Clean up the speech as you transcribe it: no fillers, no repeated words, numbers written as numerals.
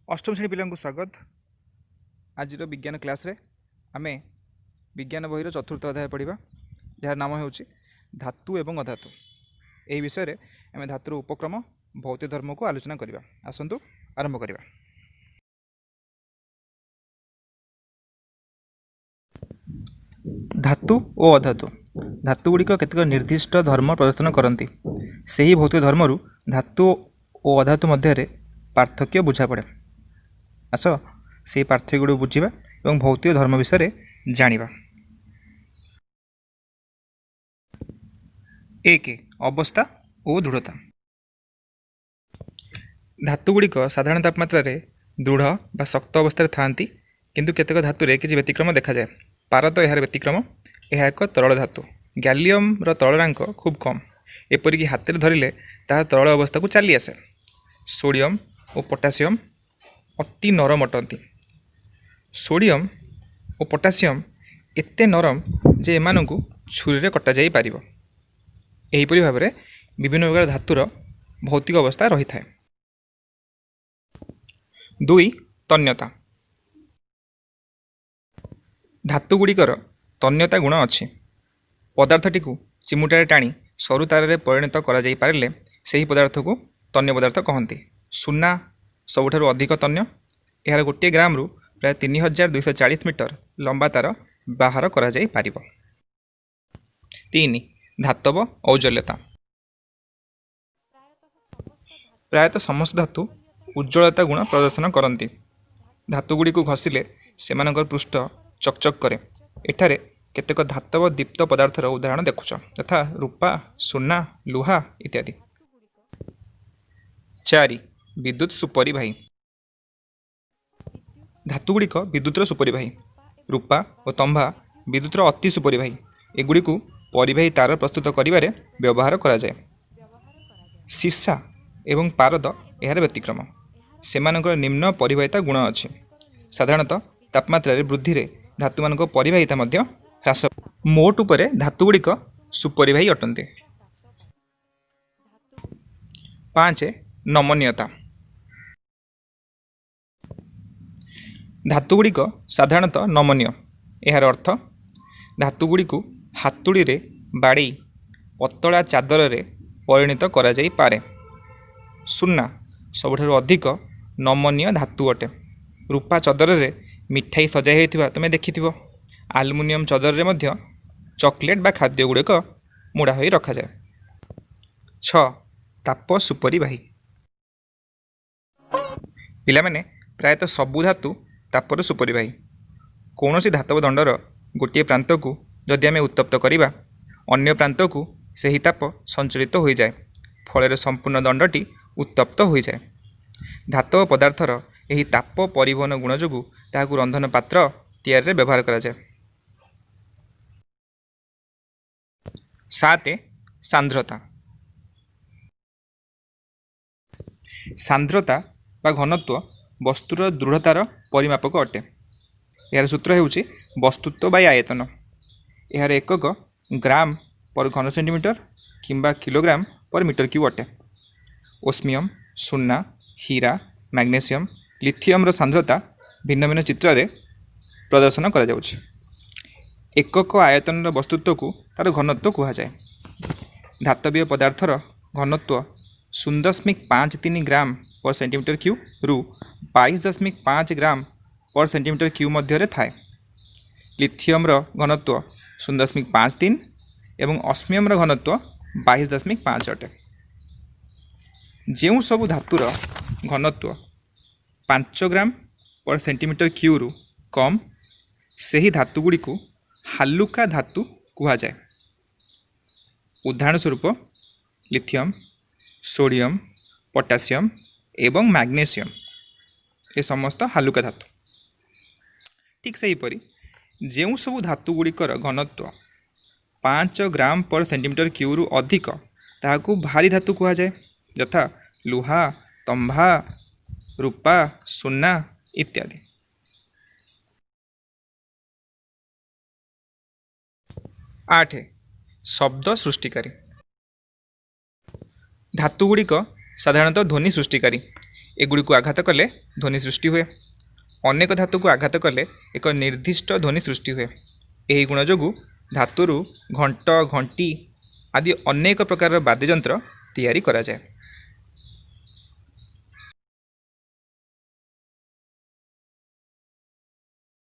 अष्टम श्रेणी पिला स्वागत। आज विज्ञान क्लास रे आमे विज्ञान बहिर चतुर्थ अध्याय पढ़ा जार नाम हो धातु एवं अधातु। यही विषय में आम धातुर उपक्रम भौतिक धर्म को आलोचना करवा। आसतु आरंभ करवा। धातु और अधातु धातु गुड़िक केतक निर्दिष्ट धर्म प्रदर्शन करती। से ही भौतिक धर्म धातु और अधातु मध्य पार्थक्य बुझा पड़े। आस से पार्थक्य गुड़ बुझा और भौतिक धर्म विषय जानिबा। एक अवस्था और दृढ़ता। धातुगुड़िक साधारण तापमात्रा दृढ़ बा शक्त अवस्था था, किंतु केतक धातुरे किसी व्यतिक्रम देखा जाए। पारद यार व्यतिक्रम। यह एक तरल धातु। गैलियम तरलांक खूब कम, एपरिक हाथ में धरले तार तरल अवस्था को चली आसे। सोडियम और पोटासियम अति नरम अटंती। सोडियम और पोटासियम एते नरम जे एमानकु छुरी रे कटा जाई पारिबो। एहीपरि भाव में विभिन्न प्रकार धातुर भौतिक अवस्था रही था। दुई तन्यता। धातुगुड़िकर तन्यता गुण अच्छी। पदार्थटी को चिमुटारे टाणी सरु तार परिणत करा जाई पारिले सही पदार्थ को तन्य पदार्थ कहती। सुना सबुठारु अधिक तन्य। यार गोटे ग्राम रु प्राय 3240 मीटर लंबा तार बाहर करा जाई पारिबो। तीन धातव औज्ज्वल्यता। प्रायतः समस्त धातु उज्ज्वलता गुण प्रदर्शन करती। धातुगुड़ी को घषिले सेमानकर पृष्ठ चकचक करे। एठारे केतेक धातव दीप्त पदार्थर उदाहरण देखुछ, तथा रूपा, सुना, लुहा इत्यादि। चारि विद्युत सुपरिवाही। धातुगुड़िक विद्युतर सुपरिवाही। रूपा और तंभा विद्युतर अति सुपरिवाही। एगुड़ी को परिवाही तार प्रस्तुत करिबारे व्यवहार करा जाए। सीसा एवं पारद यार व्यतिक्रम। सेमानकर निम्न परिवाहिता गुण अच्छी। साधारणतः तापमात्रा वृद्धि रे धातु मानक परिवाहिता मध्य ह्रास। मोट उपरे धातुगुड़िक सुपरिवाही अटंती। 5 नमनीयता। धातुगुड़िक साधारणतः नमनीय। यार अर्थ धातुगुड़ी को हातुड़ी रे बाड़ी पतला चादर रे परिणत करा जाई पारे। सुना सबुठारु अधिक नमनीय धातु अटे। रूपा चदर रे मिठाई सजाई होइथिबा तुमे देखिथिबो। आलुमिनियम चदर रे मध्य चॉकलेट बा खाद्य गुड़िक मुड़ा होई रखा जाए। 6 ताप सुपरिवाही। पिला माने प्रायतः सबु धातु तापर सुपरिवाही। कौन सी धातव दंडर गोटे प्रांत को जदि आम उत्तप्त करिबा, अन्य प्रांत को सही ताप संचरित हो जाए, फल संपूर्ण दंडटी उत्तप्त हो जाए। धातव पदार्थर यही ताप परिवहन गुण जोगु ताहाकु रंधन पात्र तैयारी व्यवहार करा जाए। 7 सांद्रता। सांद्रता बा घनत्व वस्तुर दृढ़तार परिमापक अटे। यार सूत्र हेउछि वस्तुत्व बाय आयतन। यार एकक ग्राम पर घन सेंटीमीटर किंबा किलोग्राम पर मीटर क्यूब अटे। ओस्मियम, सुना, हीरा, मैग्नेशियम, लिथियम सांद्रता भिन्न भिन्न चित्र रे प्रदर्शन करा जाउछि। एकक आयतन वस्तुत्व को तार घनत्व कहा जाए। धातवीय पदार्थर घनत्व 0.53 ग्राम पर सेंटीमीटर क्यूब रु 22.5 ग्राम पर सेंटीमीटर क्यूब मध्य थाए। लिथियम घनत्व 0.53 एवं ऑस्मियम घनत्व 22.5 अटे। जो सबु धातुर घनत्व 5 ग्राम पर सेंटीमीटर क्यूब रु कम, से ही धातुगुड़ी को हालुका धातु कहा जाए। उदाहरण स्वरूप लिथियम, सोडियम, पोटासियम एवं मैग्नेशियम ये समस्त हालुका धातु। ठीक से हीपरि जो सबु धातुगुड़िकर घनत्व 5 ग्राम पर सेंटीमीटर क्यूब रु अधिक ताहाकु भारी धातु कहा जाए, यथा लुहा, तंभा, रूपा, सुना इत्यादि। 8 शब्द सृष्टिकारी। धातुगुड़िक साधारणतः ध्वनि सृष्टिकारी। एगुड़ी आघात कले ध्वनि सृष्टि हुए। अनेक धातु को आघात कले एक निर्दिष्ट ध्वनि सृष्टि हुए। यही गुण जोगु धातुरु घंट घंटी आदि अनेक प्रकार वाद्ययंत्र तैयारी करा जाए।